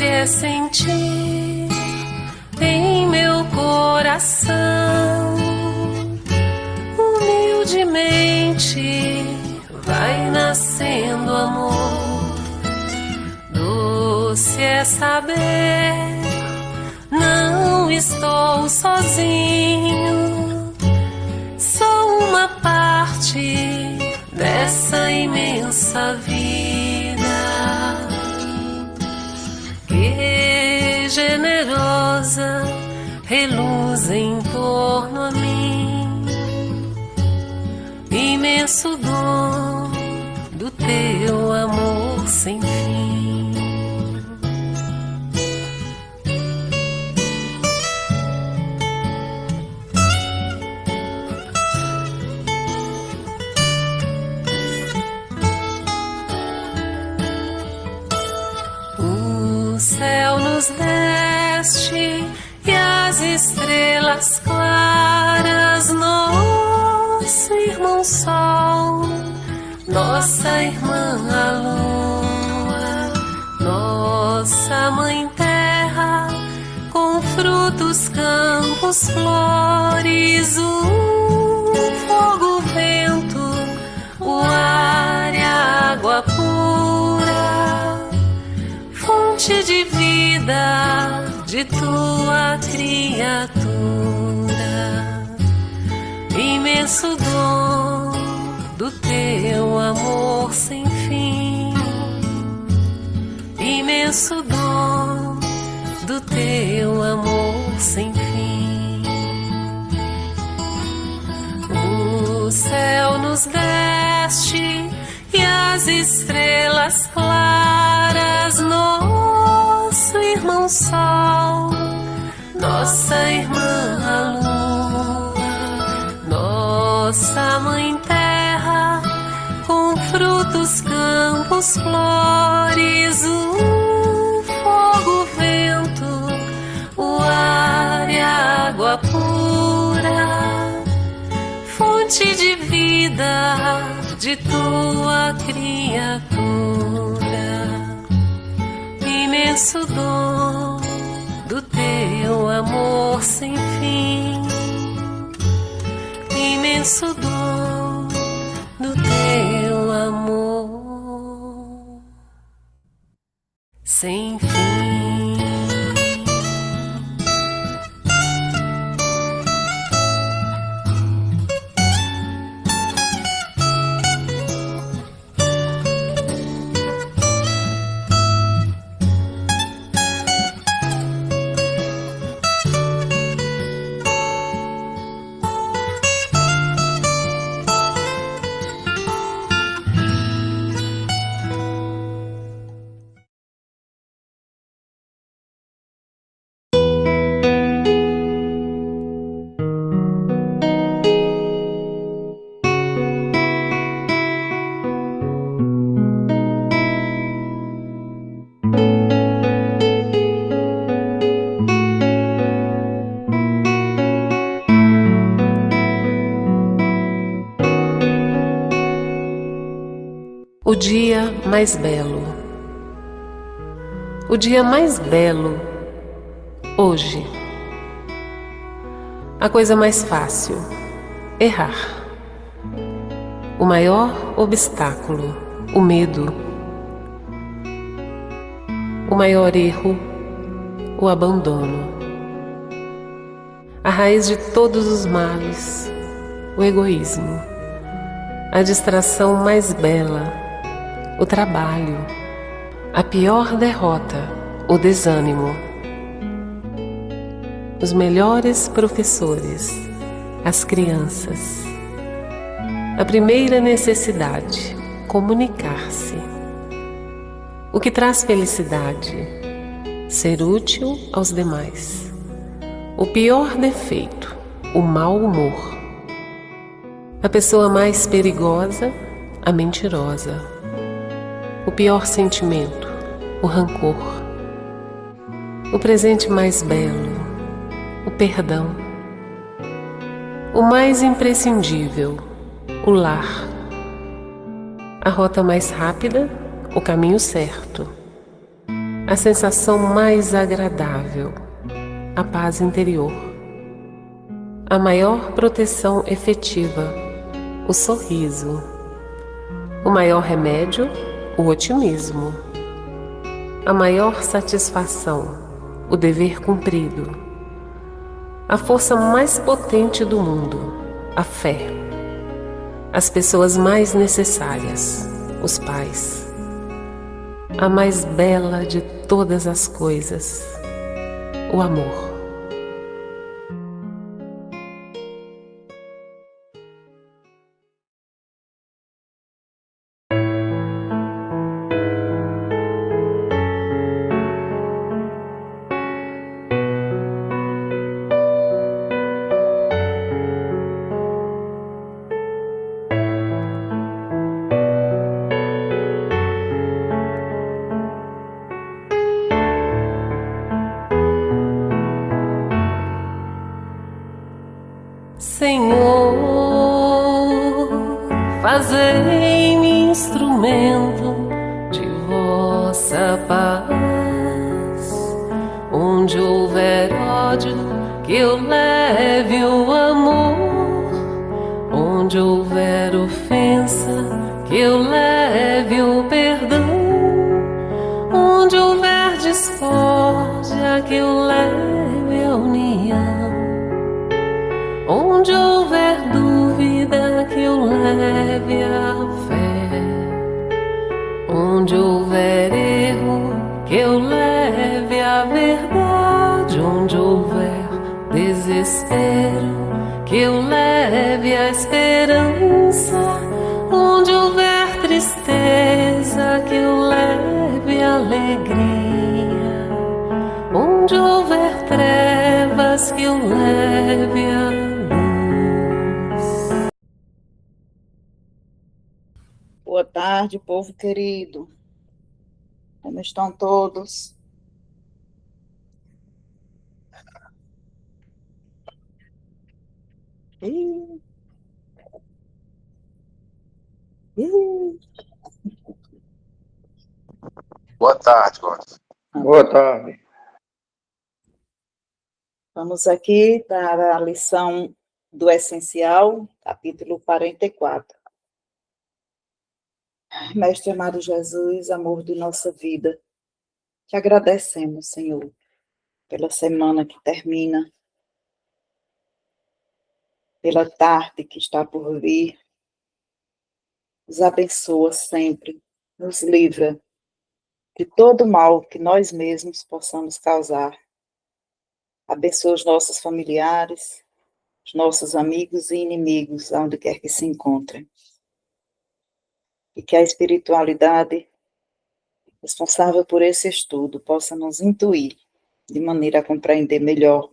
doce é sentir em meu coração, humildemente vai nascendo amor. Doce é saber, não estou sozinho, sou uma parte dessa imensa vida. Que generosa reluz em torno a mim, imenso dom do teu amor sem fim. O céu nos deste e as estrelas claras, nosso irmão Sol, nossa irmã a Lua, nossa Mãe Terra, com frutos, campos, flores, o fogo, o vento, o ar e a água pura, fonte de vida de tua criatura, imenso dom do teu amor sem fim, imenso dom do teu amor sem fim. O céu nos deste e as estrelas claras, nosso irmão Sol, nossa irmã a Lua, nossa Mãe Terra, com frutos, campos, flores, o fogo, o vento, o ar e a água pura, fonte de vida de tua criatura, imenso dom do teu amor sem fim, imenso dom do teu amor sem fim. O dia mais belo. O dia mais belo, hoje. A coisa mais fácil, errar. O maior obstáculo, o medo. O maior erro, o abandono. A raiz de todos os males, o egoísmo. A distração mais bela, o trabalho. A pior derrota, o desânimo. Os melhores professores, as crianças. A primeira necessidade, comunicar-se. O que traz felicidade, ser útil aos demais. O pior defeito, o mau humor. A pessoa mais perigosa, a mentirosa. O pior sentimento, o rancor. O presente mais belo, o perdão. O mais imprescindível, o lar. A rota mais rápida, o caminho certo. a sensação mais agradável, a paz interior, a maior proteção efetiva, o sorriso, o maior remédio, o otimismo, a maior satisfação, o dever cumprido, a força mais potente do mundo, a fé, as pessoas mais necessárias, os pais, a mais bela de todas as coisas, o amor. Senhor, fazei-me instrumento de vossa paz. Onde houver ódio, que eu leve o amor. Onde houver ofensa, que eu leve o perdão. Onde houver discórdia, que eu leve a união. Onde houver dúvida, que eu leve a fé. Onde houver erro, que eu leve a verdade. Onde houver desespero, que eu leve a esperança. Onde houver tristeza, que eu leve a alegria. Onde houver trevas, que eu leve a Boa tarde, povo querido. Como estão todos? Boa tarde, Góis. Boa tarde. Vamos aqui para a lição do Essencial, capítulo 44. Mestre amado Jesus, amor de nossa vida, te agradecemos, Senhor, pela semana que termina, pela tarde que está por vir. Nos abençoa sempre, nos livra de todo mal que nós mesmos possamos causar. Abençoa os nossos familiares, os nossos amigos e inimigos, aonde quer que se encontrem. E que a espiritualidade responsável por esse estudo possa nos intuir de maneira a compreender melhor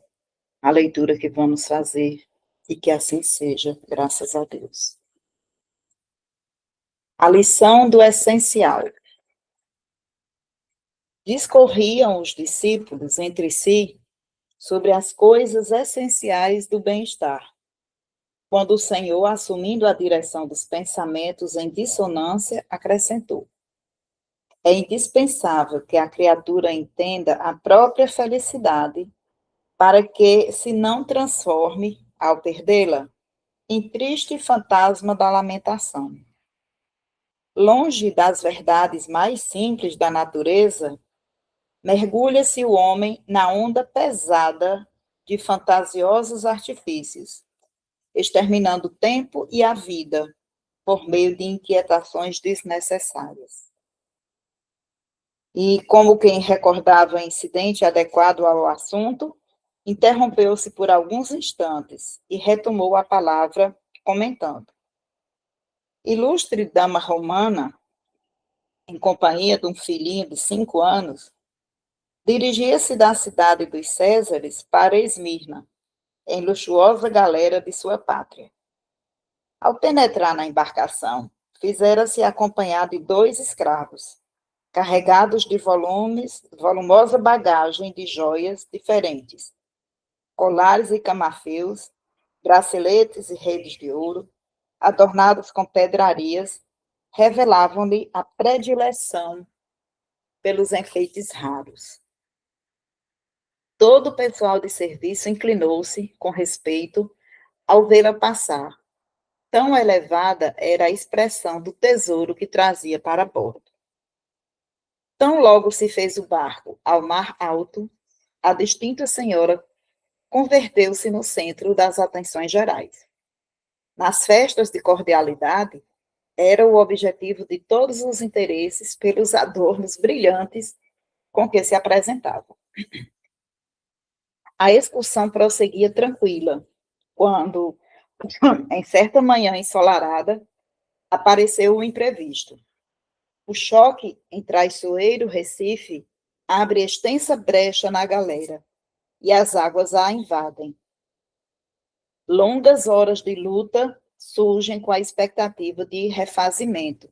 a leitura que vamos fazer e que assim seja, graças a Deus. A lição do essencial. Discorriam os discípulos entre si sobre as coisas essenciais do bem-estar, quando o Senhor, assumindo a direção dos pensamentos em dissonância, acrescentou: é indispensável que a criatura entenda a própria felicidade para que se não transforme, ao perdê-la, em triste fantasma da lamentação. Longe das verdades mais simples da natureza, mergulha-se o homem na onda pesada de fantasiosos artifícios, exterminando o tempo e a vida por meio de inquietações desnecessárias. E, como quem recordava o incidente adequado ao assunto, interrompeu-se por alguns instantes e retomou a palavra, comentando: ilustre dama romana, em companhia de um filhinho de 5 anos, dirigia-se da cidade dos Césares para Esmirna, em luxuosa galera de sua pátria. Ao penetrar na embarcação, fizera-se acompanhar de 2 escravos, carregados de volumosa bagagem de joias diferentes, colares e camafeus, braceletes e redes de ouro, adornados com pedrarias, revelavam-lhe a predileção pelos enfeites raros. Todo o pessoal de serviço inclinou-se com respeito ao vê-la passar. Tão elevada era a expressão do tesouro que trazia para bordo. Tão logo se fez o barco ao mar alto, a distinta senhora converteu-se no centro das atenções gerais. Nas festas de cordialidade, era o objetivo de todos os interesses pelos adornos brilhantes com que se apresentava. A excursão prosseguia tranquila, quando, em certa manhã ensolarada, apareceu o imprevisto. O choque em traiçoeiro Recife abre extensa brecha na galera, e as águas a invadem. Longas horas de luta surgem com a expectativa de refazimento.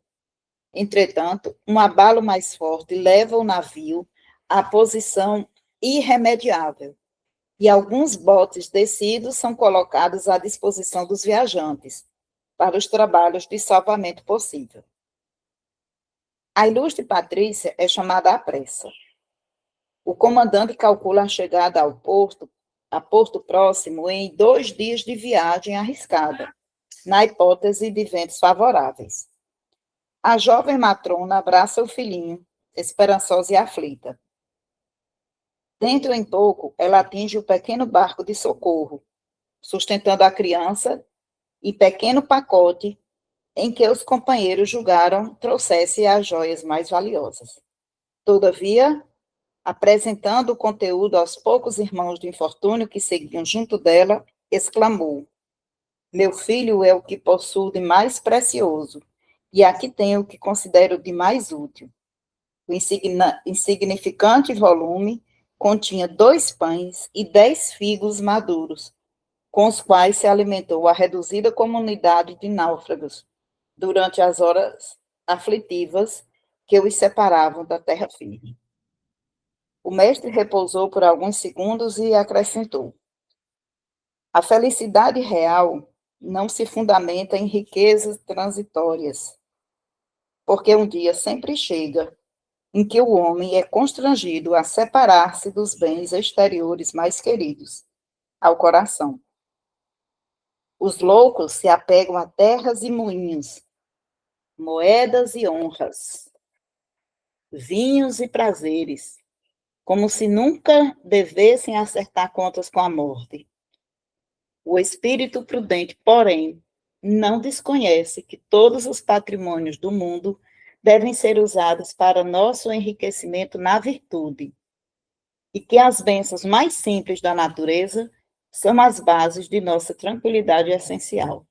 Entretanto, um abalo mais forte leva o navio à posição irremediável, e alguns botes descidos são colocados à disposição dos viajantes para os trabalhos de salvamento possível. A ilustre Patrícia é chamada à pressa. O comandante calcula a chegada a porto próximo em 2 dias de viagem arriscada, na hipótese de ventos favoráveis. A jovem matrona abraça o filhinho, esperançosa e aflita. Dentro em pouco, ela atinge o pequeno barco de socorro, sustentando a criança e pequeno pacote em que os companheiros julgaram trouxesse as joias mais valiosas. Todavia, apresentando o conteúdo aos poucos irmãos do infortúnio que seguiam junto dela, exclamou: meu filho é o que possuo de mais precioso, e aqui tenho o que considero de mais útil. O insignificante volume continha 2 pães e 10 figos maduros, com os quais se alimentou a reduzida comunidade de náufragos durante as horas aflitivas que os separavam da terra firme. O mestre repousou por alguns segundos e acrescentou: a felicidade real não se fundamenta em riquezas transitórias, porque um dia sempre chega em que o homem é constrangido a separar-se dos bens exteriores mais queridos ao coração. Os loucos se apegam a terras e moinhos, moedas e honras, vinhos e prazeres, como se nunca devessem acertar contas com a morte. O espírito prudente, porém, não desconhece que todos os patrimônios do mundo devem ser usados para nosso enriquecimento na virtude, e que as bênçãos mais simples da natureza são as bases de nossa tranquilidade essencial.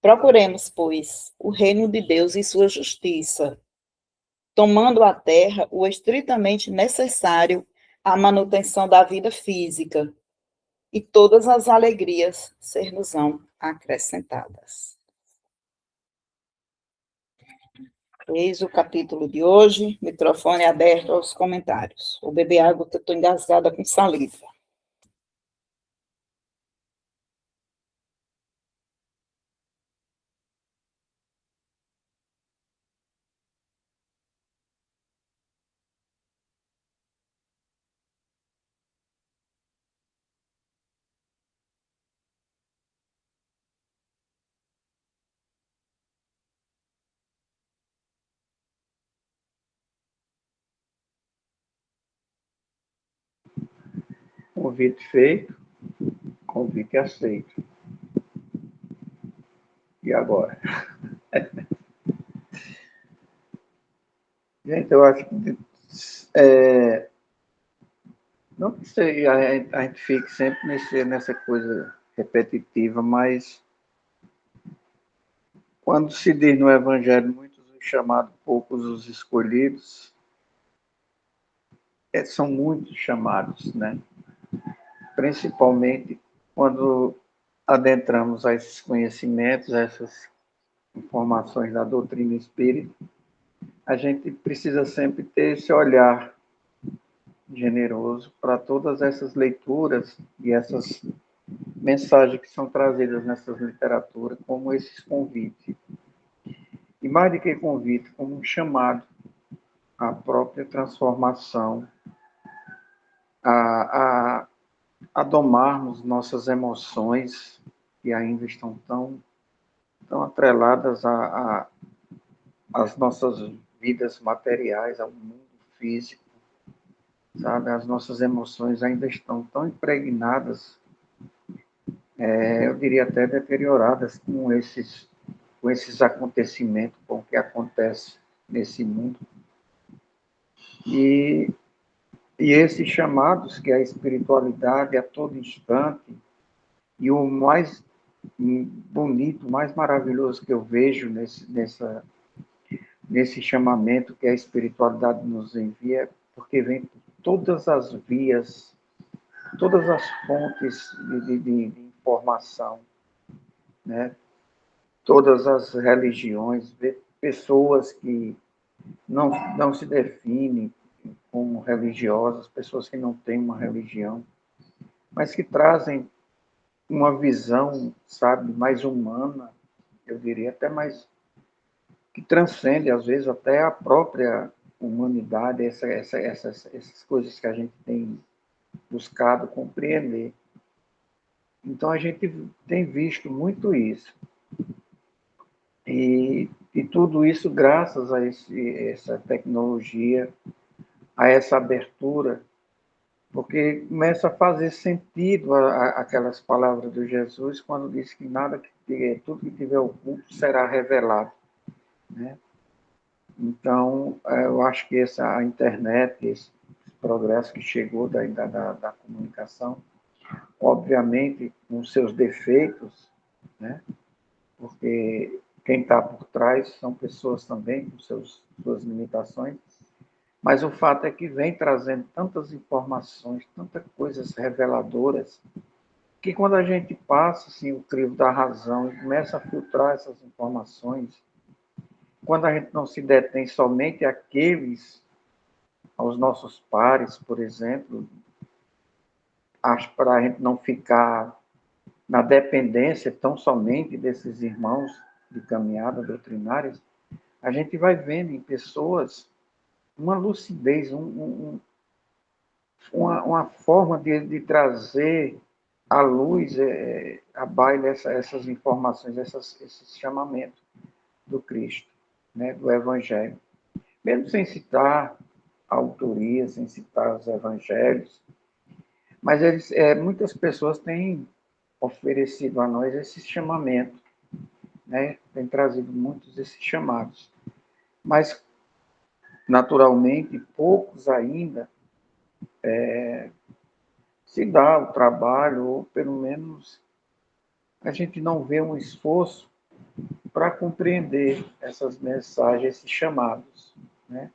Procuremos, pois, o reino de Deus e sua justiça, tomando à terra o estritamente necessário à manutenção da vida física, e todas as alegrias ser-nos-ão acrescentadas. Eis o capítulo de hoje, microfone aberto aos comentários. Vou beber água que eu estou engasgada com saliva. Convite feito, convite aceito. E agora? Gente, eu acho que não que a gente fique sempre nessa coisa repetitiva, mas quando se diz no Evangelho muitos os chamados, poucos os escolhidos, são muitos chamados, né? Principalmente quando adentramos a esses conhecimentos, a essas informações da doutrina espírita, a gente precisa sempre ter esse olhar generoso para todas essas leituras e essas mensagens que são trazidas nessas literaturas, como esses convites. E mais do que convite, como um chamado a própria transformação, a, a, a domarmos nossas emoções, que ainda estão tão atreladas às nossas vidas materiais, ao mundo físico, sabe? As nossas emoções ainda estão tão impregnadas, eu diria até deterioradas com esses acontecimentos, com o que acontece nesse mundo. E esses chamados, que é a espiritualidade a todo instante, e o mais bonito, mais maravilhoso que eu vejo nesse chamamento que a espiritualidade nos envia, porque vem por todas as vias, todas as fontes de informação, né? Todas as religiões, pessoas que não se definem como religiosas, pessoas que não têm uma religião, mas que trazem uma visão, sabe, mais humana, eu diria até mais, que transcende, às vezes, até a própria humanidade, essas coisas que a gente tem buscado compreender. Então, a gente tem visto muito isso. E tudo isso graças a essa tecnologia, a essa abertura, porque começa a fazer sentido aquelas palavras de Jesus quando diz que tudo que tiver oculto será revelado, né? Então, eu acho que a internet, esse progresso que chegou da comunicação, obviamente com seus defeitos, né? Porque quem está por trás são pessoas também com suas limitações, mas o fato é que vem trazendo tantas informações, tantas coisas reveladoras, que quando a gente passa assim, o crivo da razão e começa a filtrar essas informações, quando a gente não se detém somente aos nossos pares, por exemplo, acho para a gente não ficar na dependência tão somente desses irmãos de caminhada doutrinárias, a gente vai vendo em pessoas uma lucidez, uma forma de trazer à luz, à baila essas informações, esses chamamentos do Cristo, né, do Evangelho. Mesmo sem citar a autoria, sem citar os evangelhos, mas muitas pessoas têm oferecido a nós esse chamamento, né? Tem trazido muitos desses chamados. Mas, naturalmente, poucos ainda se dá o trabalho, ou pelo menos a gente não vê um esforço para compreender essas mensagens, esses chamados, né?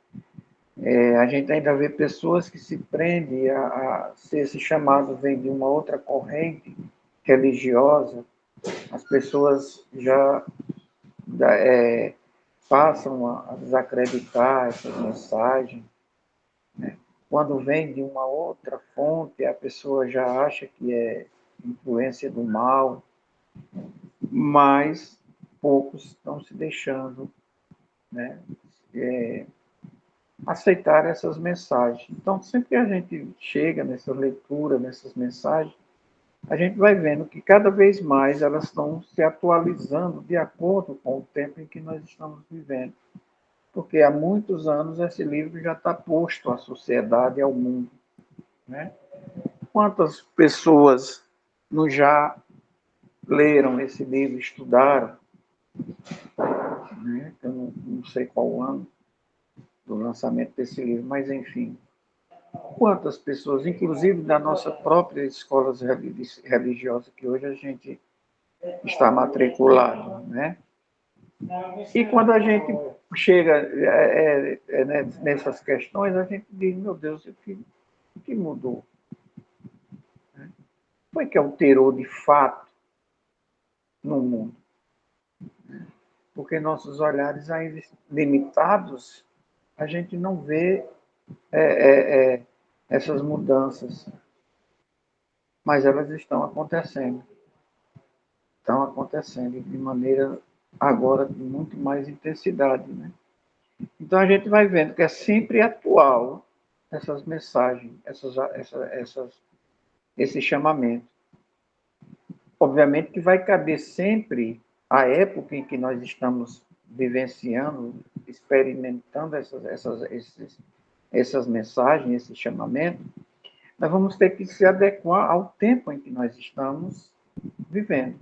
A gente ainda vê pessoas que se prendem se esse chamado vem de uma outra corrente religiosa, as pessoas já passam a desacreditar essas mensagens, né? Quando vem de uma outra fonte, a pessoa já acha que é influência do mal, mas poucos estão se deixando, né, aceitar essas mensagens. Então, sempre que a gente chega nessa leitura, nessas mensagens, a gente vai vendo que cada vez mais elas estão se atualizando de acordo com o tempo em que nós estamos vivendo. Porque há muitos anos esse livro já está posto à sociedade e ao mundo, né? Quantas pessoas não já leram esse livro, estudaram, né? Eu não sei qual o ano do lançamento desse livro, mas enfim. Quantas pessoas, inclusive da nossa própria escola religiosa, que hoje a gente está matriculado, né? E quando a gente chega nessas questões, a gente diz, meu Deus, o que mudou? Foi que alterou de fato no mundo? Porque nossos olhares ainda limitados, a gente não vê essas mudanças, mas elas estão acontecendo. Estão acontecendo de maneira agora de muito mais intensidade, né? Então a gente vai vendo que é sempre atual essas mensagens, esse chamamento. Obviamente que vai caber sempre a época em que nós estamos vivenciando, experimentando essas mensagens, esse chamamento, nós vamos ter que se adequar ao tempo em que nós estamos vivendo.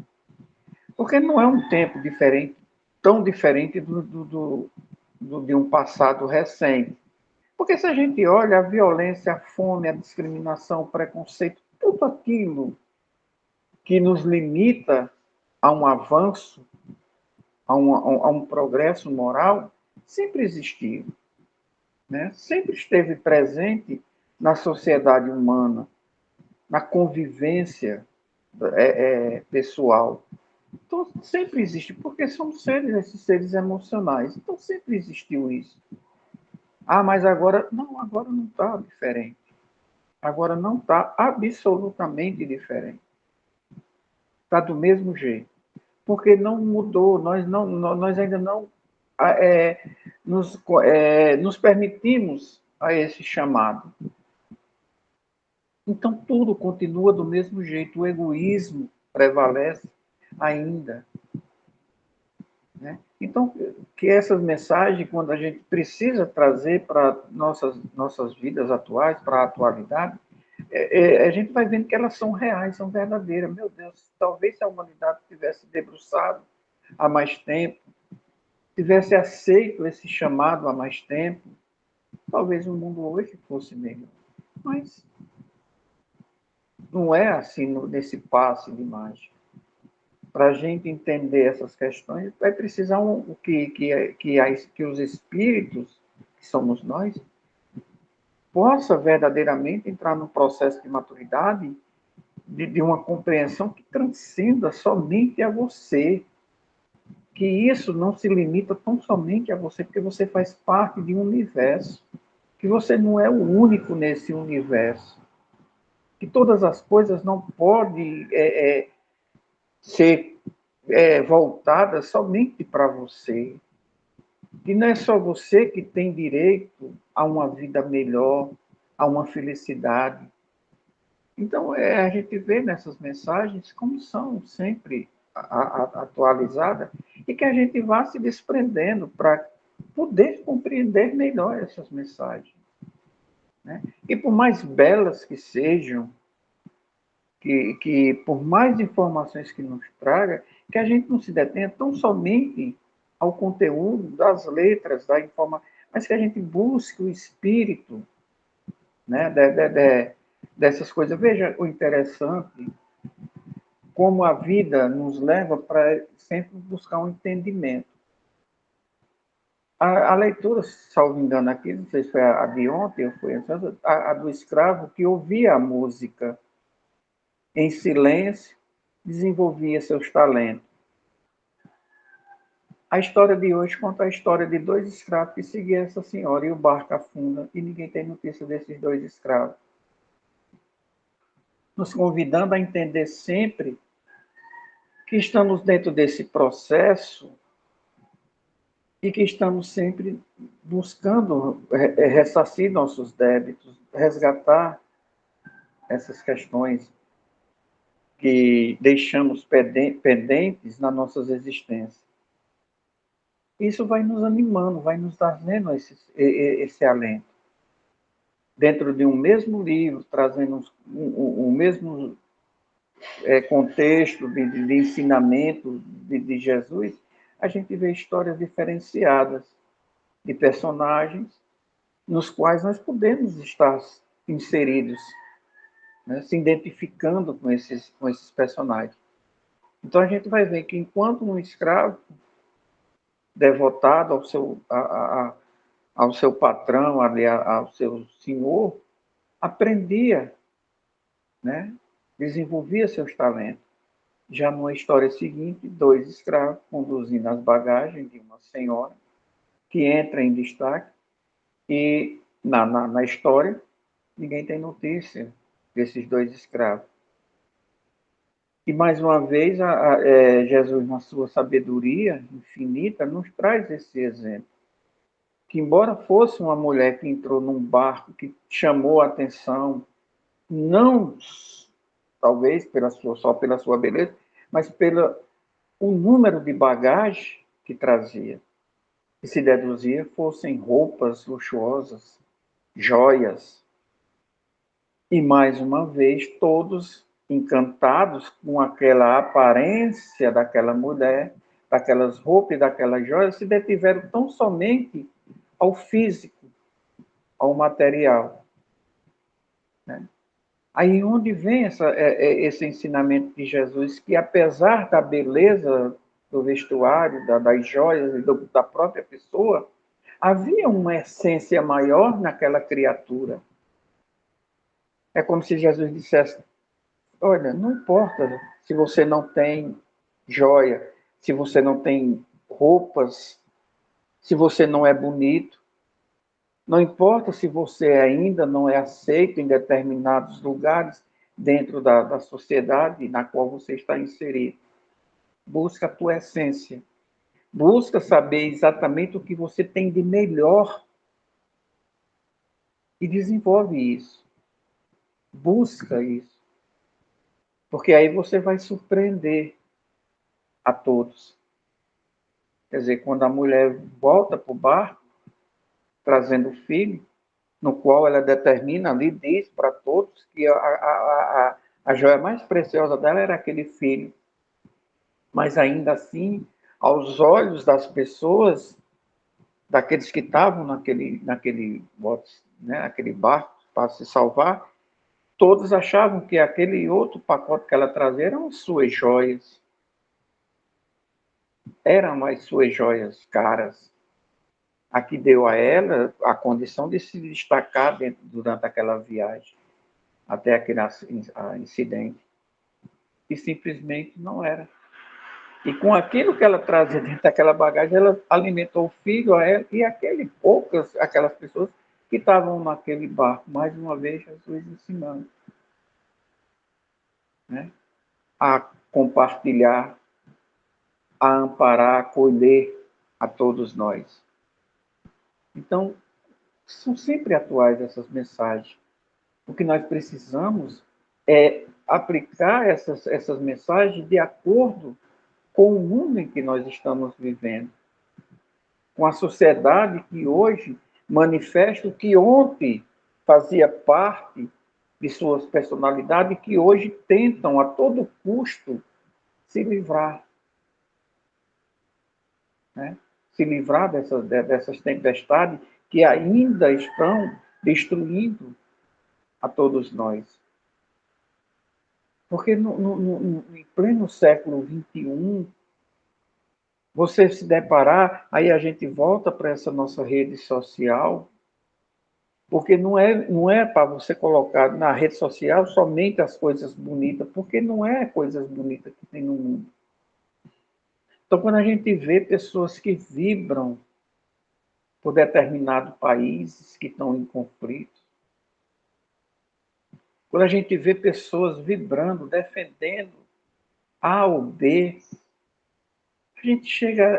Porque não é um tempo diferente, tão diferente de um passado recente. Porque se a gente olha a violência, a fome, a discriminação, o preconceito, tudo aquilo que nos limita a um avanço, a um progresso moral, sempre existiu, né? Sempre esteve presente na sociedade humana, na convivência pessoal. Então, sempre existe, porque somos esses seres emocionais. Então, sempre existiu isso. Ah, mas agora não está diferente. Agora não está absolutamente diferente. Está do mesmo jeito. Porque não mudou, nós ainda não nos permitimos a esse chamado. Então, tudo continua do mesmo jeito. O egoísmo prevalece ainda. Né? Então, que essas mensagens, quando a gente precisa trazer para nossas vidas atuais, para a atualidade, a gente vai vendo que elas são reais, são verdadeiras. Meu Deus, talvez se a humanidade tivesse debruçado há mais tempo, tivesse aceito esse chamado há mais tempo, talvez o mundo hoje fosse melhor. Mas não é assim nesse passe de mágica. Para a gente entender essas questões, vai precisar que os espíritos, que somos nós, possa verdadeiramente entrar num processo de maturidade, de uma compreensão que transcenda somente a você, que isso não se limita tão somente a você, porque você faz parte de um universo, que você não é o único nesse universo, que todas as coisas não podem ser voltadas somente para você, que não é só você que tem direito a uma vida melhor, a uma felicidade. Então, a gente vê nessas mensagens como são sempre atualizadas e que a gente vá se desprendendo para poder compreender melhor essas mensagens. Né? E por mais belas que sejam, que por mais informações que nos traga, que a gente não se detenha tão somente ao conteúdo das letras, da informação, mas que a gente busque o espírito, né, dessas coisas. Veja o interessante, como a vida nos leva para sempre buscar um entendimento. A leitura, salvo engano aqui, não sei se foi a de ontem ou foi a do escravo que ouvia a música em silêncio, desenvolvia seus talentos. A história de hoje conta a história de dois escravos que seguiam essa senhora e o barco afunda e ninguém tem notícia desses dois escravos. Nos convidando a entender sempre que estamos dentro desse processo e que estamos sempre buscando ressarcir nossos débitos, resgatar essas questões que deixamos pendentes nas nossas existências. Isso vai nos animando, vai nos trazendo esse alento. Dentro de um mesmo livro, trazendo um mesmo contexto de ensinamento de Jesus, a gente vê histórias diferenciadas de personagens nos quais nós podemos estar inseridos, né, se identificando com esses personagens. Então a gente vai ver que enquanto um escravo devotado ao seu patrão, ali, ao seu senhor, aprendia, né, desenvolvia seus talentos. Já numa história seguinte, dois escravos conduzindo as bagagens de uma senhora que entra em destaque e na história ninguém tem notícia desses dois escravos. E mais uma vez Jesus, na sua sabedoria infinita, nos traz esse exemplo, que embora fosse uma mulher que entrou num barco, que chamou a atenção, não talvez só pela sua beleza, mas pelo o número de bagagem que trazia, que se deduzia fossem roupas luxuosas, joias. E mais uma vez, todos encantados com aquela aparência daquela mulher, daquelas roupas e daquelas joias, se detiveram tão somente ao físico, ao material. Né? Aí onde vem esse ensinamento de Jesus, que apesar da beleza do vestuário, das joias e da própria pessoa, havia uma essência maior naquela criatura. É como se Jesus dissesse, olha, não importa se você não tem joia, se você não tem roupas, se você não é bonito, não importa se você ainda não é aceito em determinados lugares dentro da sociedade na qual você está inserido. Busca a tua essência. Busca saber exatamente o que você tem de melhor e desenvolve isso. Busca isso. Porque aí você vai surpreender a todos. Quer dizer, quando a mulher volta para o barco, trazendo o filho, no qual ela determina ali, diz para todos que a joia mais preciosa dela era aquele filho. Mas ainda assim, aos olhos das pessoas, daqueles que estavam naquele bote, né, aquele barco para se salvar, todos achavam que aquele outro pacote que ela trazia eram as suas joias. Eram as suas joias caras. A que deu a ela a condição de se destacar durante aquela viagem, até aquele incidente. E simplesmente não era. E com aquilo que ela trazia dentro daquela bagagem, ela alimentou o filho, a ela e aquelas pessoas que estavam naquele barco. Mais uma vez, Jesus ensinando, né? A compartilhar, a amparar, a acolher a todos nós. Então, são sempre atuais essas mensagens. O que nós precisamos é aplicar essas mensagens de acordo com o mundo em que nós estamos vivendo. Com a sociedade que hoje manifesta o que ontem fazia parte de suas personalidades e que hoje tentam a todo custo se livrar. Né? Se livrar dessas tempestades que ainda estão destruindo a todos nós. Porque em pleno século XXI, você se deparar, aí a gente volta para essa nossa rede social, porque não é para você colocar na rede social somente as coisas bonitas, porque não é coisas bonitas que tem no mundo. Então, quando a gente vê pessoas que vibram por determinados países que estão em conflito, quando a gente vê pessoas vibrando, defendendo A ou B, a gente chega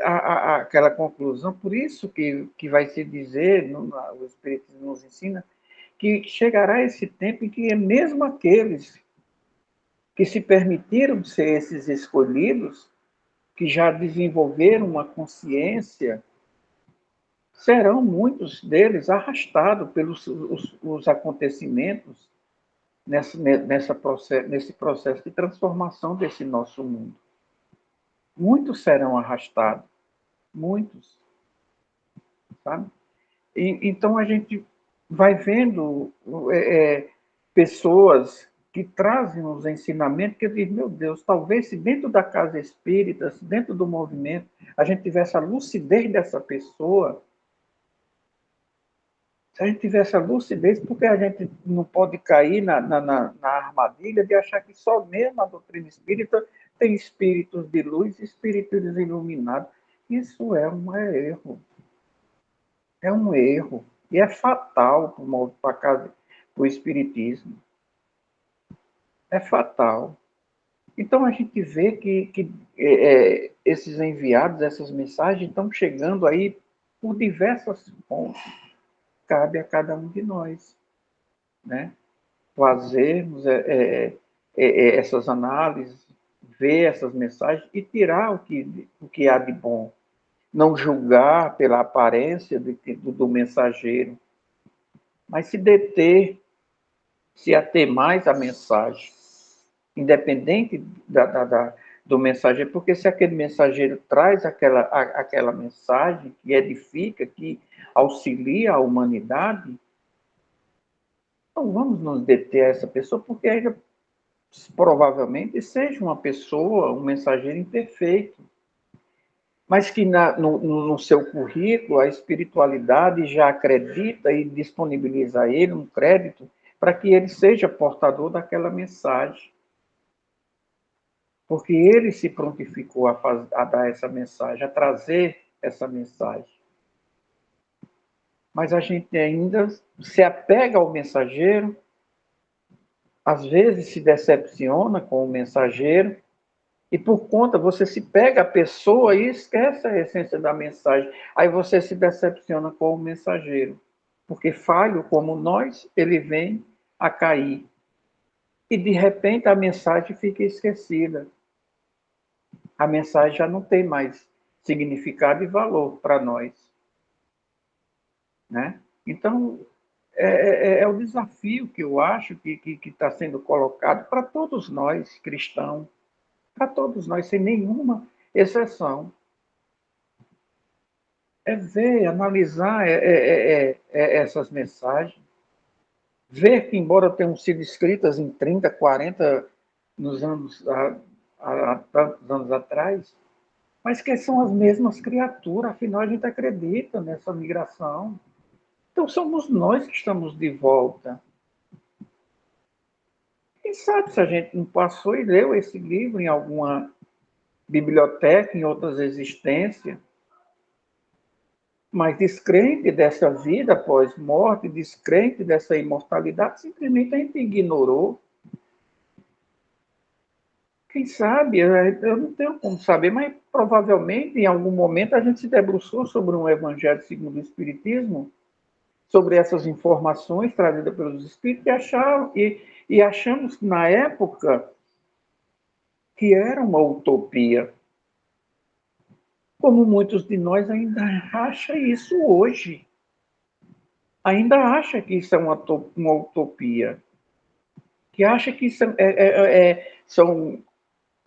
àquela conclusão, por isso que vai se dizer, o Espiritismo nos ensina, que chegará esse tempo em que mesmo aqueles que se permitiram ser esses escolhidos, que já desenvolveram uma consciência, serão muitos deles arrastados pelos os acontecimentos nesse processo de transformação desse nosso mundo. Muitos serão arrastados, muitos, sabe? Então a gente vai vendo pessoas que trazem os ensinamentos que eu digo, meu Deus, talvez se dentro da casa espírita, se dentro do movimento, a gente tivesse a lucidez dessa pessoa, se a gente tivesse a lucidez, porque a gente não pode cair na armadilha de achar que só mesmo a doutrina espírita tem espíritos de luz e espíritos iluminados. Isso é um erro. É um erro. E é fatal para o espiritismo. É fatal. Então a gente vê que esses enviados, essas mensagens estão chegando aí por diversas fontes. Cabe a cada um de nós, né? Fazermos essas análises, ver essas mensagens e tirar o que há de bom. Não julgar pela aparência do mensageiro, mas se deter, se ater mais à mensagem, independente do mensageiro, porque se aquele mensageiro traz aquela mensagem que edifica, que auxilia a humanidade, então vamos nos deter a essa pessoa, porque ainda provavelmente seja uma pessoa, um mensageiro imperfeito, mas que no seu currículo a espiritualidade já acredita e disponibiliza a ele um crédito para que ele seja portador daquela mensagem. Porque ele se prontificou a dar essa mensagem, a trazer essa mensagem. Mas a gente ainda se apega ao mensageiro, às vezes se decepciona com o mensageiro, e por conta você se pega a pessoa e esquece a essência da mensagem. Aí você se decepciona com o mensageiro, porque falho como nós, ele vem a cair. E de repente a mensagem fica esquecida. A mensagem já não tem mais significado e valor para nós, né? Então, é o desafio que eu acho que está sendo colocado para todos nós, cristãos, para todos nós, sem nenhuma exceção. É ver, analisar essas mensagens, ver que, embora tenham sido escritas em 30, 40 nos anos, há tantos anos atrás, mas que são as mesmas criaturas, afinal a gente acredita nessa migração. Então somos nós que estamos de volta. Quem sabe se a gente não passou e leu esse livro em alguma biblioteca, em outras existências, mas descrente dessa vida após morte, descrente dessa imortalidade, simplesmente a gente ignorou. Quem sabe, eu não tenho como saber, mas provavelmente em algum momento a gente se debruçou sobre um evangelho segundo o Espiritismo, sobre essas informações trazidas pelos Espíritos e achamos na época que era uma utopia. Como muitos de nós ainda acham isso hoje. Ainda acha que isso é uma utopia. Que acha que isso são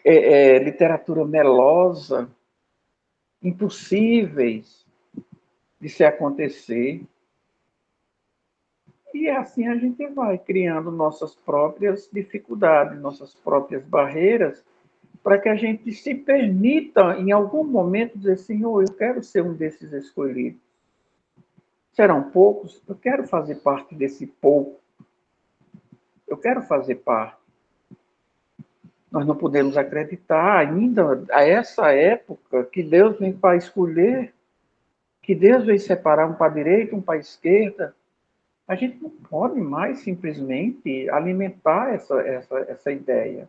literatura melosa, impossíveis de se acontecer. E assim a gente vai criando nossas próprias dificuldades, nossas próprias barreiras, para que a gente se permita, em algum momento, dizer, Senhor, eu quero ser um desses escolhidos. Serão poucos? Eu quero fazer parte desse pouco. Eu quero fazer parte. Nós não podemos acreditar ainda a essa época que Deus vem para escolher, que Deus vem separar um para a direita, um para a esquerda. A gente não pode mais simplesmente alimentar essa ideia.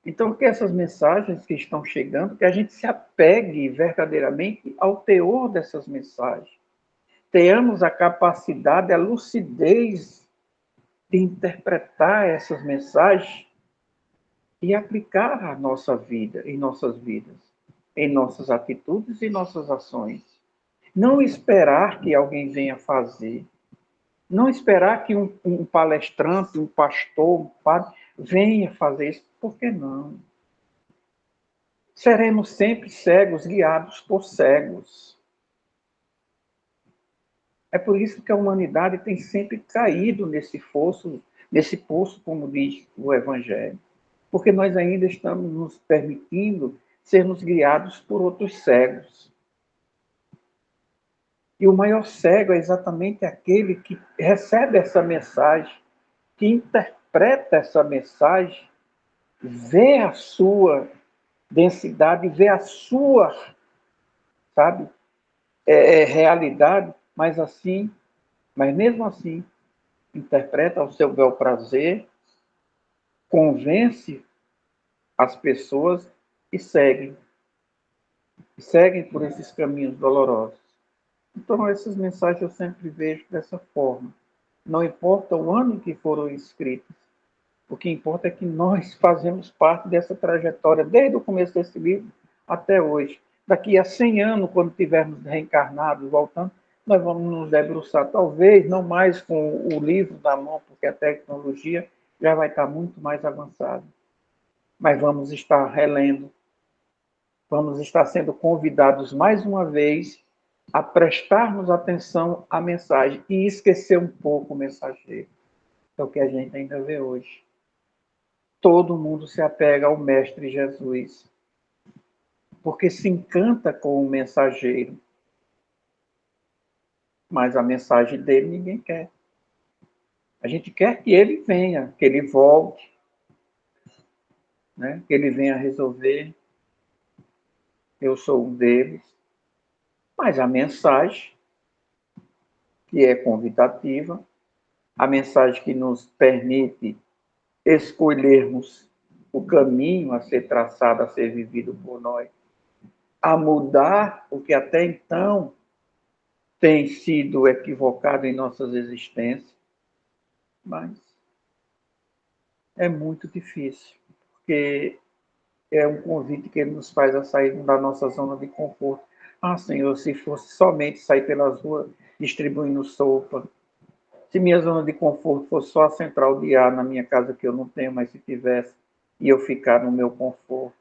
Então, que essas mensagens que estão chegando, que a gente se apegue verdadeiramente ao teor dessas mensagens. Tenhamos a capacidade, a lucidez de interpretar essas mensagens e aplicar a nossa vida, em nossas vidas, em nossas atitudes e nossas ações. Não esperar que alguém venha fazer. Não esperar que um palestrante, um pastor, um padre, venha fazer isso. Por que não? Seremos sempre cegos, guiados por cegos. É por isso que a humanidade tem sempre caído nesse poço, como diz o Evangelho. Porque nós ainda estamos nos permitindo sermos guiados por outros cegos. E o maior cego é exatamente aquele que recebe essa mensagem, que interpreta essa mensagem, vê a sua densidade, vê a sua, sabe, realidade, mas mesmo assim, interpreta ao seu bel prazer, convence as pessoas e seguem por esses caminhos dolorosos. Então, essas mensagens eu sempre vejo dessa forma. Não importa o ano em que foram escritas, o que importa é que nós fazemos parte dessa trajetória, desde o começo desse livro até hoje. Daqui a 100 anos, quando estivermos reencarnados, voltando, nós vamos nos debruçar, talvez não mais com o livro na mão, porque a tecnologia já vai estar muito mais avançada. Mas vamos estar relendo, vamos estar sendo convidados mais uma vez a prestarmos atenção à mensagem e esquecer um pouco o mensageiro. É o que a gente ainda vê hoje. Todo mundo se apega ao Mestre Jesus, porque se encanta com o mensageiro, mas a mensagem dele ninguém quer. A gente quer que ele venha, que ele volte, né? Que ele venha resolver. Eu sou um deles. Mas a mensagem, que é convidativa, a mensagem que nos permite escolhermos o caminho a ser traçado, a ser vivido por nós, a mudar o que até então tem sido equivocado em nossas existências, mas é muito difícil, porque é um convite que ele nos faz a sair da nossa zona de conforto. Ah, Senhor, se fosse somente sair pelas ruas distribuindo sopa, se minha zona de conforto fosse só a central de ar na minha casa, que eu não tenho, mas se tivesse, e eu ficar no meu conforto.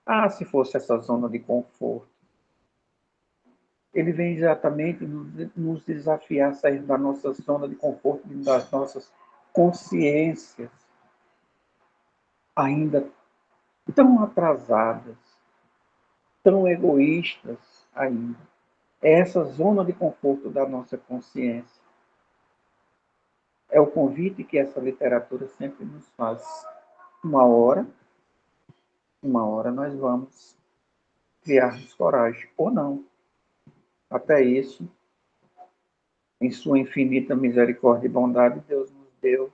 Ah, se fosse essa zona de conforto. Ele vem exatamente nos desafiar a sair da nossa zona de conforto, das nossas consciências ainda tão atrasadas, tão egoístas ainda. É essa zona de conforto da nossa consciência. É o convite que essa literatura sempre nos faz. Uma hora nós vamos criarmos coragem, ou não. Até isso, em sua infinita misericórdia e bondade, Deus nos deu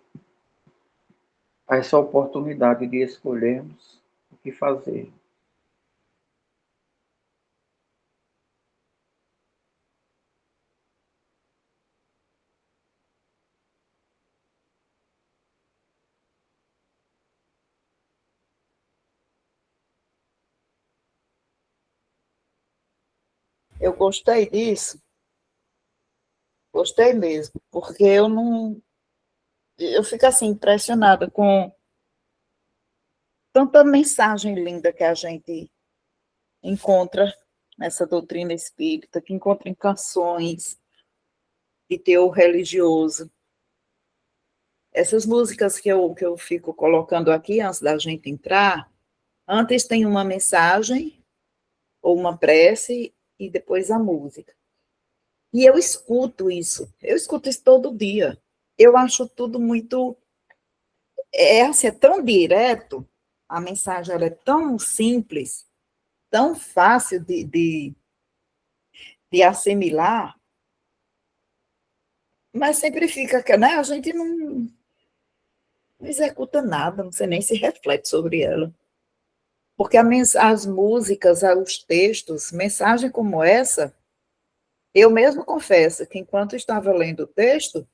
essa oportunidade de escolhermos o que fazer. Eu gostei disso, gostei mesmo, porque eu não. Eu fico assim, impressionada com tanta mensagem linda que a gente encontra nessa doutrina espírita, que encontra em canções de teor religioso. Essas músicas que eu fico colocando aqui antes da gente entrar, antes tem uma mensagem ou uma prece e depois a música. E eu escuto isso todo dia. Eu acho tudo muito, assim, é tão direto, a mensagem ela é tão simples, tão fácil de assimilar, mas sempre fica, né? A gente não executa nada, não sei nem se reflete sobre ela. Porque as músicas, os textos, mensagem como essa, eu mesmo confesso que enquanto estava lendo o texto,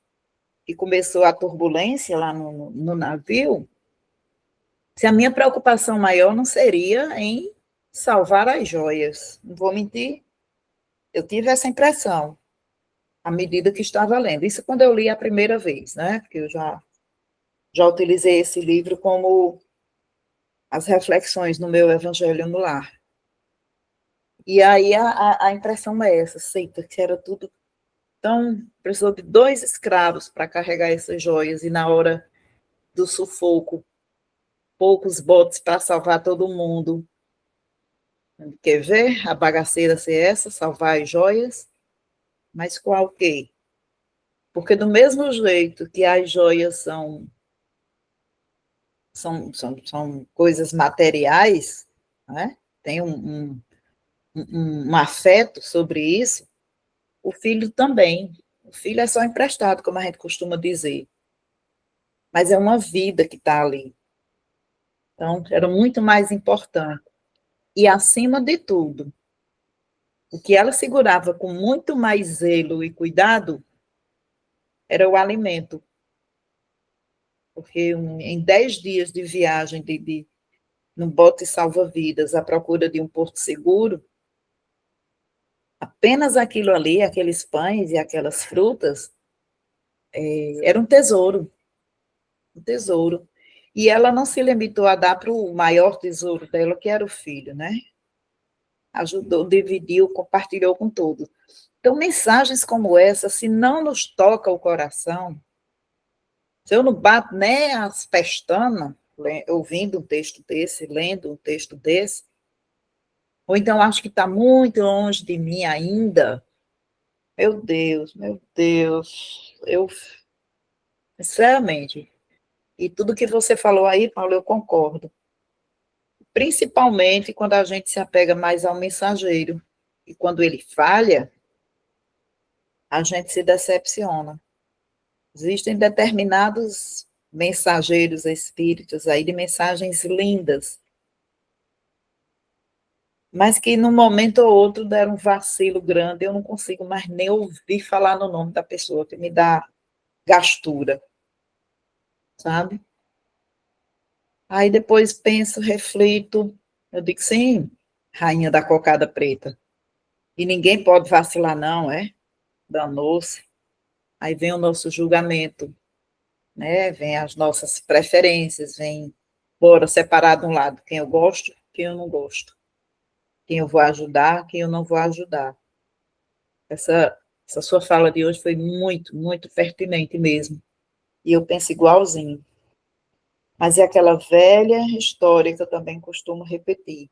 e começou a turbulência lá no navio, se a minha preocupação maior não seria em salvar as joias. Não vou mentir, eu tive essa impressão à medida que estava lendo. Isso quando eu li a primeira vez, né? Porque eu já utilizei esse livro como as reflexões no meu Evangelho no Lar. E aí a impressão é essa, aceita que era tudo tão... Precisou de 2 escravos para carregar essas joias, e na hora do sufoco, poucos botes para salvar todo mundo. Quer ver a bagaceira ser essa, salvar as joias? Mas qual quê? Porque do mesmo jeito que as joias são coisas materiais, né? Tem um afeto sobre isso, o filho também. O filho é só emprestado, como a gente costuma dizer. Mas é uma vida que está ali. Então, era muito mais importante. E, acima de tudo, O que ela segurava com muito mais zelo e cuidado era o alimento. Porque em 10 dias de viagem num bote salva-vidas à procura de um porto seguro, apenas aquilo ali, aqueles pães e aquelas frutas, era um tesouro, um tesouro. E ela não se limitou a dar para o maior tesouro dela, que era o filho, né? Ajudou, dividiu, compartilhou com todos. Então, mensagens como essa, se não nos toca o coração, se eu não bato nem as pestanas, ouvindo um texto desse, lendo um texto desse, ou então acho que está muito longe de mim ainda, meu Deus, eu, sinceramente, e tudo que você falou aí, Paulo, eu concordo. Principalmente quando a gente se apega mais ao mensageiro. E quando ele falha, a gente se decepciona. Existem determinados mensageiros espíritos aí de mensagens lindas, mas que num momento ou outro deram um vacilo grande, eu não consigo mais nem ouvir falar no nome da pessoa, que me dá gastura, sabe? Aí depois penso, reflito, eu digo, sim, rainha da cocada preta, e ninguém pode vacilar não, é? Danou-se. Aí vem o nosso julgamento, né? Vem as nossas preferências, vem, bora separar de um lado quem eu gosto, quem eu não gosto, quem eu vou ajudar, quem eu não vou ajudar. Essa sua fala de hoje foi muito, muito pertinente mesmo. E eu penso igualzinho. Mas é aquela velha história que eu também costumo repetir.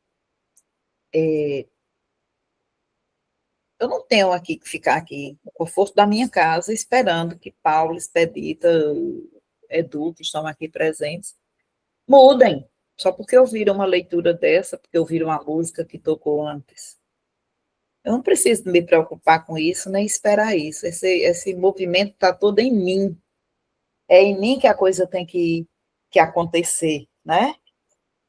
Eu não tenho aqui que ficar aqui no conforto da minha casa esperando que Paulo, Expedita, Edu, que estão aqui presentes, mudem, só porque ouviram uma leitura dessa, porque ouviram a música que tocou antes. Eu não preciso me preocupar com isso, nem esperar isso. Esse movimento está todo em mim. É em mim que a coisa tem que acontecer, né?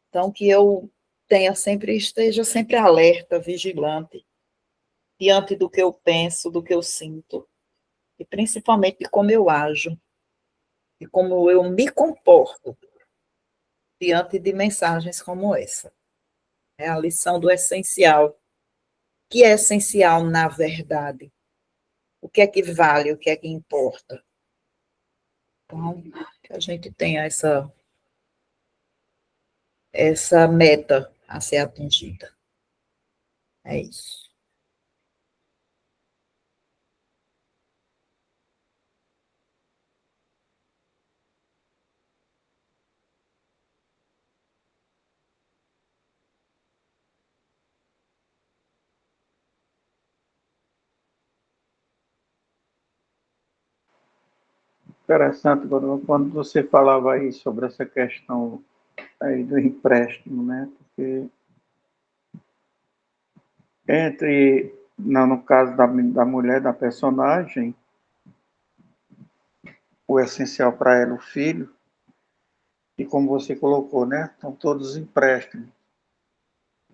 Então, que eu esteja sempre alerta, vigilante, diante do que eu penso, do que eu sinto, e principalmente de como eu ajo, e como eu me comporto diante de mensagens como essa. É a lição do essencial. O que é essencial na verdade? O que é que vale, o que é que importa? Então, que a gente tenha essa meta a ser atingida. É isso. Interessante, quando você falava aí sobre essa questão aí do empréstimo, né? Porque no caso da mulher, da personagem, o essencial para ela, o filho, e como você colocou, né? São todos empréstimos.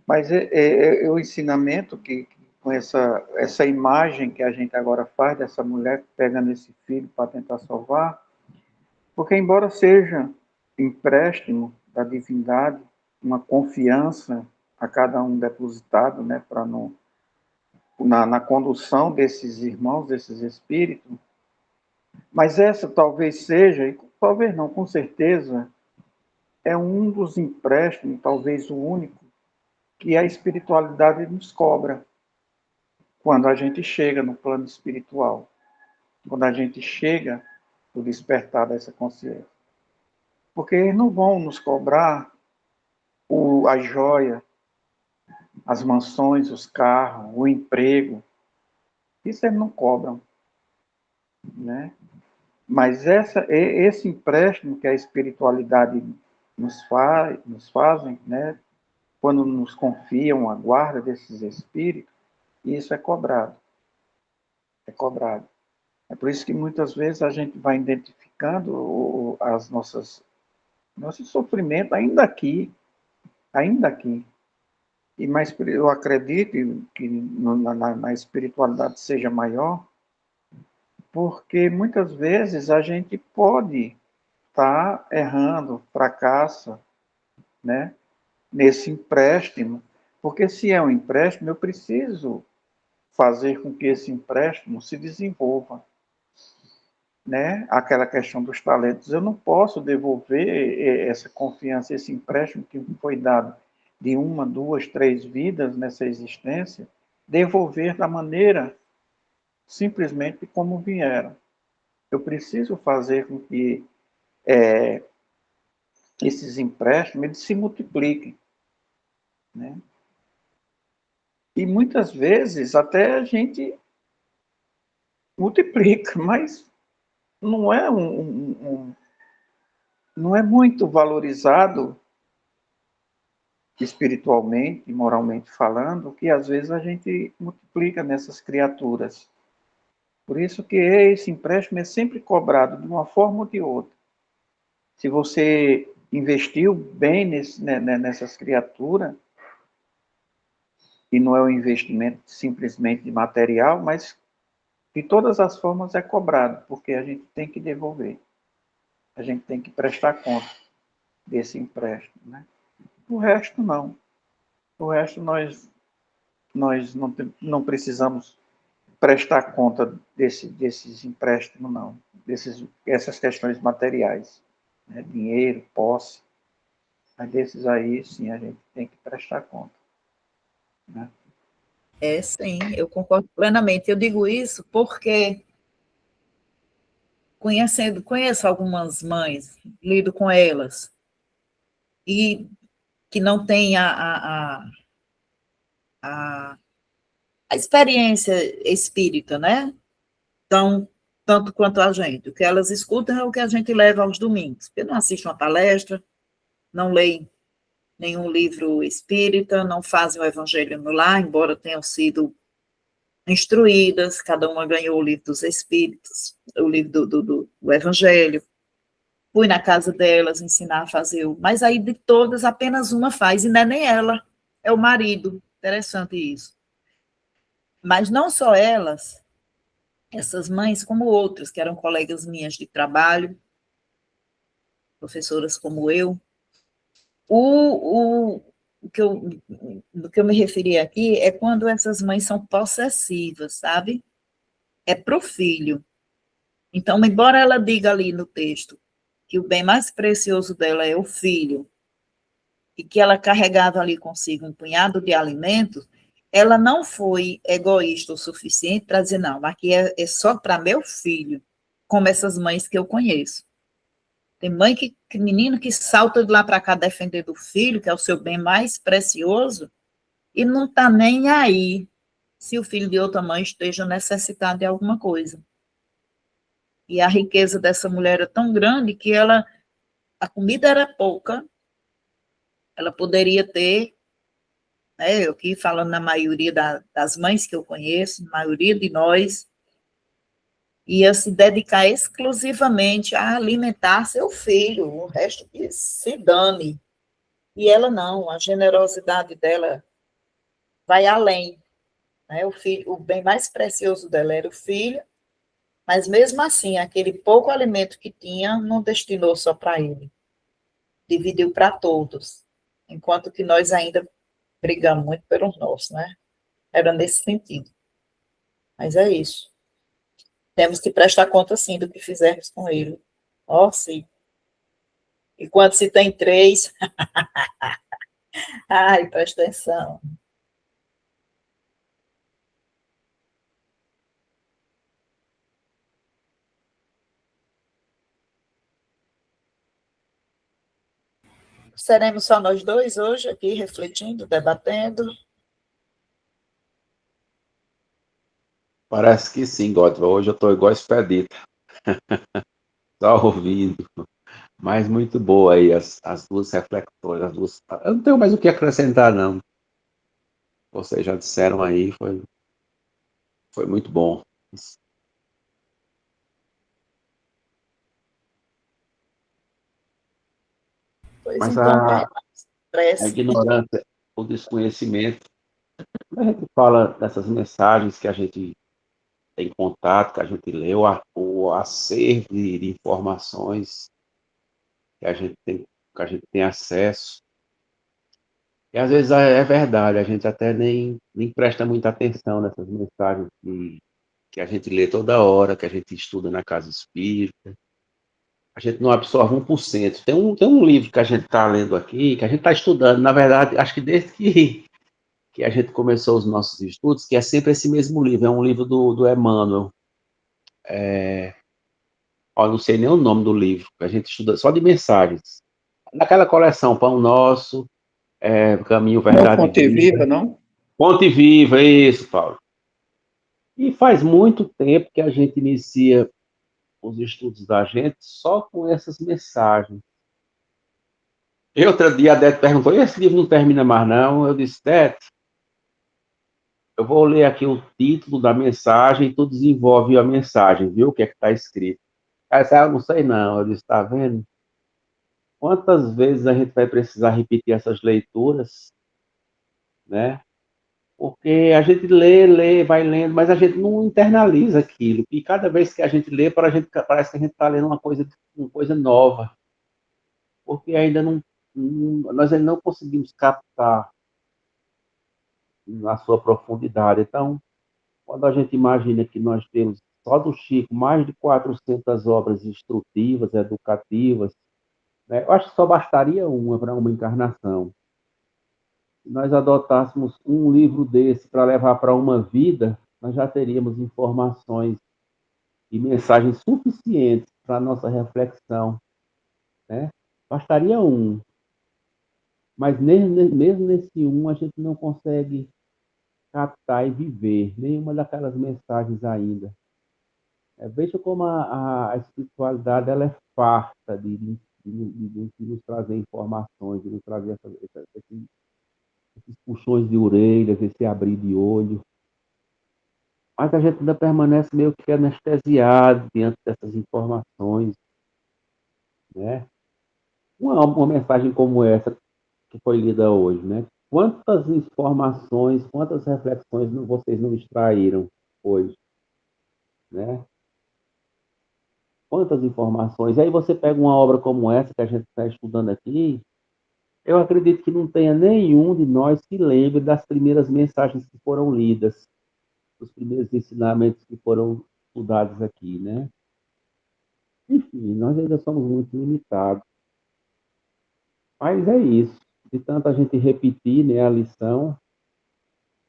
Mas é o ensinamento que com essa imagem que a gente agora faz dessa mulher pegando esse filho para tentar salvar, porque embora seja empréstimo da divindade, uma confiança a cada um depositado, né, para na condução desses irmãos, desses espíritos, mas essa talvez seja, e talvez não, com certeza, é um dos empréstimos, talvez o único, que a espiritualidade nos cobra quando a gente chega no plano espiritual, quando a gente chega no despertar dessa consciência. Porque eles não vão nos cobrar a joia, as mansões, os carros, o emprego. Isso eles não cobram, né? Mas esse empréstimo que a espiritualidade nos fazem, né? Quando nos confiam a guarda desses espíritos, isso é cobrado. É cobrado. É por isso que muitas vezes a gente vai identificando as nosso sofrimento ainda aqui, Mas eu acredito que na espiritualidade seja maior, porque muitas vezes a gente pode estar errando, fracassa, né, nesse empréstimo, porque se é um empréstimo, eu preciso fazer com que esse empréstimo se desenvolva, né? Aquela questão dos talentos, eu não posso devolver essa confiança, esse empréstimo que foi dado de uma, duas, três vidas nessa existência, devolver da maneira simplesmente como vieram. Eu preciso fazer com que esses empréstimos eles se multipliquem, né? E muitas vezes até a gente multiplica, mas não é não é muito valorizado espiritualmente, moralmente falando, que às vezes a gente multiplica nessas criaturas. Por isso que esse empréstimo é sempre cobrado de uma forma ou de outra. Se você investiu bem nessas criaturas, e não é um investimento simplesmente de material, mas de todas as formas é cobrado, porque a gente tem que devolver. A gente tem que prestar conta desse empréstimo, né? O resto não. O resto nós não precisamos prestar conta desses empréstimos, não. Essas questões materiais, né? Dinheiro, posse. Mas desses aí, sim, a gente tem que prestar conta, né? É, sim, eu concordo plenamente. Eu digo isso porque conheço algumas mães, lido com elas, e que não têm a, a experiência espírita, né? Tão, tanto quanto a gente. O que elas escutam é o que a gente leva aos domingos. Eu não assisto uma palestra, não leio nenhum livro espírita, não fazem o evangelho no lar, embora tenham sido instruídas, cada uma ganhou o livro dos espíritos, o livro do evangelho. Fui na casa delas ensinar a fazer mas aí de todas apenas uma faz, e não é nem ela, é o marido. Interessante isso. Mas não só elas, essas mães, como outras, que eram colegas minhas de trabalho, professoras como eu. O que do que eu me referi aqui é quando essas mães são possessivas, sabe? É para o filho. Então, embora ela diga ali no texto que o bem mais precioso dela é o filho, e que ela carregava ali consigo um punhado de alimentos, ela não foi egoísta o suficiente para dizer, não, aqui é só para meu filho, como essas mães que eu conheço. Tem mãe que menino que salta de lá para cá defender do filho, que é o seu bem mais precioso, e não está nem aí se o filho de outra mãe esteja necessitado de alguma coisa. E a riqueza dessa mulher é tão grande que a comida era pouca, ela poderia ter, né, eu aqui falando na maioria das mães que eu conheço, a maioria de nós, ia se dedicar exclusivamente a alimentar seu filho, o resto que se dane. E ela não, a generosidade dela vai além, né? O filho, o bem mais precioso dela era o filho, mas mesmo assim, aquele pouco alimento que tinha, não destinou só para ele, dividiu para todos, enquanto que nós ainda brigamos muito pelos nossos, né? Era nesse sentido. Mas é isso. Temos que prestar conta, sim, do que fizermos com ele. Ó, sim. E quando se tem três, ai, presta atenção. Seremos só nós dois hoje aqui, refletindo, debatendo. Parece que sim, Godfrey. Hoje eu estou igual expedito, só ouvindo. Mas muito boa aí as duas reflexões, as duas. Eu não tenho mais o que acrescentar, não. Vocês já disseram aí, foi muito bom. Pois Mas então, a prece. ignorância, o desconhecimento. Quando a gente fala dessas mensagens que a gente tem contato, que a gente lê, o acervo de informações que a gente tem acesso, e às vezes é verdade, a gente até nem presta muita atenção nessas mensagens que a gente lê toda hora, que a gente estuda na casa espírita. A gente não absorve 1%. Tem um livro que a gente está lendo aqui, que a gente está estudando, na verdade, acho que desde que a gente começou os nossos estudos, que é sempre esse mesmo livro, é um livro do Emmanuel. Ó, não sei nem o nome do livro, que a gente estuda só de mensagens. Naquela coleção, Pão Nosso, Caminho, Não Verdade e Fonte Viva, Vida. não? Ponte Viva, é isso, Paulo. E faz muito tempo que a gente inicia os estudos da gente só com essas mensagens. E outro dia a Dete perguntou, e esse livro não termina mais não? Eu disse, Dete, eu vou ler aqui o título da mensagem e tu desenvolve a mensagem, viu? O que é que está escrito. Essa eu não sei não. Eu disse, está vendo? Quantas vezes a gente vai precisar repetir essas leituras, né? Porque a gente lê, vai lendo, mas a gente não internaliza aquilo. E cada vez que a gente lê, parece que a gente está lendo uma coisa nova, porque ainda nós ainda não conseguimos captar na sua profundidade. Então, quando a gente imagina que nós temos só do Chico mais de 400 obras instrutivas, educativas, né? Eu acho que só bastaria uma para uma encarnação. Se nós adotássemos um livro desse para levar para uma vida, nós já teríamos informações e mensagens suficientes para a nossa reflexão, né? Bastaria um, mas mesmo nesse um a gente não consegue captar e viver nenhuma daquelas mensagens ainda. Veja como a espiritualidade ela é farta de nos trazer informações, de nos trazer esses puxões de orelhas, esse abrir de olho. Mas a gente ainda permanece meio que anestesiado diante dessas informações, né? Uma mensagem como essa que foi lida hoje, né? Quantas informações, quantas reflexões vocês não extraíram hoje, né? Quantas informações. E aí você pega uma obra como essa que a gente está estudando aqui, eu acredito que não tenha nenhum de nós que lembre das primeiras mensagens que foram lidas, dos primeiros ensinamentos que foram estudados aqui, né? Enfim, nós ainda somos muito limitados. Mas é isso. De tanto a gente repetir, né, a lição,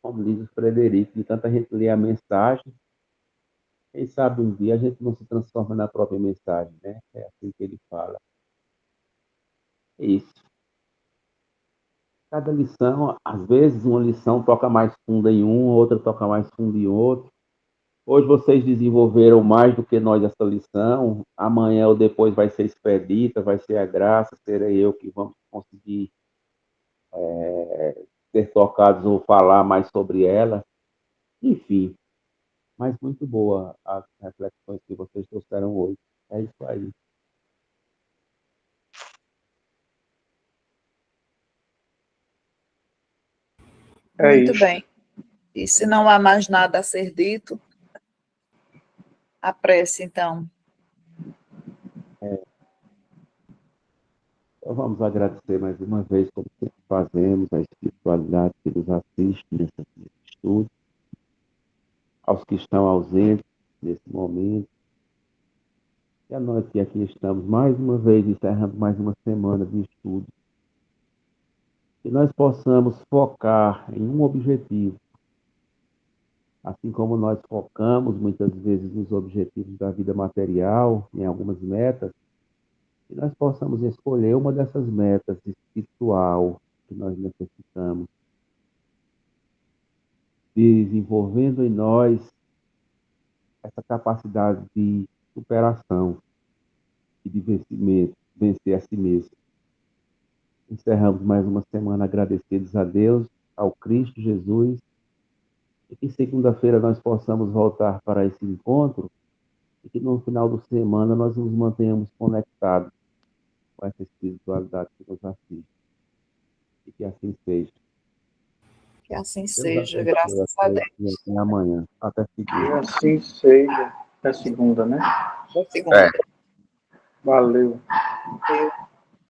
como diz o Frederico, de tanta gente ler a mensagem, quem sabe um dia a gente não se transforma na própria mensagem, né? É assim que ele fala. É isso. Cada lição, às vezes, uma lição toca mais fundo em um, outra toca mais fundo em outro. Hoje vocês desenvolveram mais do que nós essa lição. Amanhã ou depois vai ser expedita, vai ser a graça, serei eu que vamos conseguir ser tocados ou falar mais sobre ela. Enfim, mas muito boa as reflexões que vocês trouxeram hoje. É isso aí. É Muito isto. bem. E se não há mais nada a ser dito, a prece, então. Então vamos agradecer mais uma vez, como sempre fazemos, a espiritualidade que nos assiste nesse estudo, aos que estão ausentes nesse momento. E a nós que aqui estamos mais uma vez encerrando mais uma semana de estudo. Que nós possamos focar em um objetivo, assim como nós focamos muitas vezes nos objetivos da vida material, em algumas metas, que nós possamos escolher uma dessas metas espiritual que nós necessitamos, desenvolvendo em nós essa capacidade de superação e de vencimento, vencer a si mesmo. Encerramos mais uma semana agradecidos a Deus, ao Cristo Jesus, e que segunda-feira nós possamos voltar para esse encontro e que no final da semana nós nos mantenhamos conectados com essa espiritualidade que nos assiste. E que assim seja. Que assim Deus seja, abençoe graças a Deus. e até amanhã. Até E segunda. assim seja. É segunda, né? Da É. segunda. Valeu. Deus.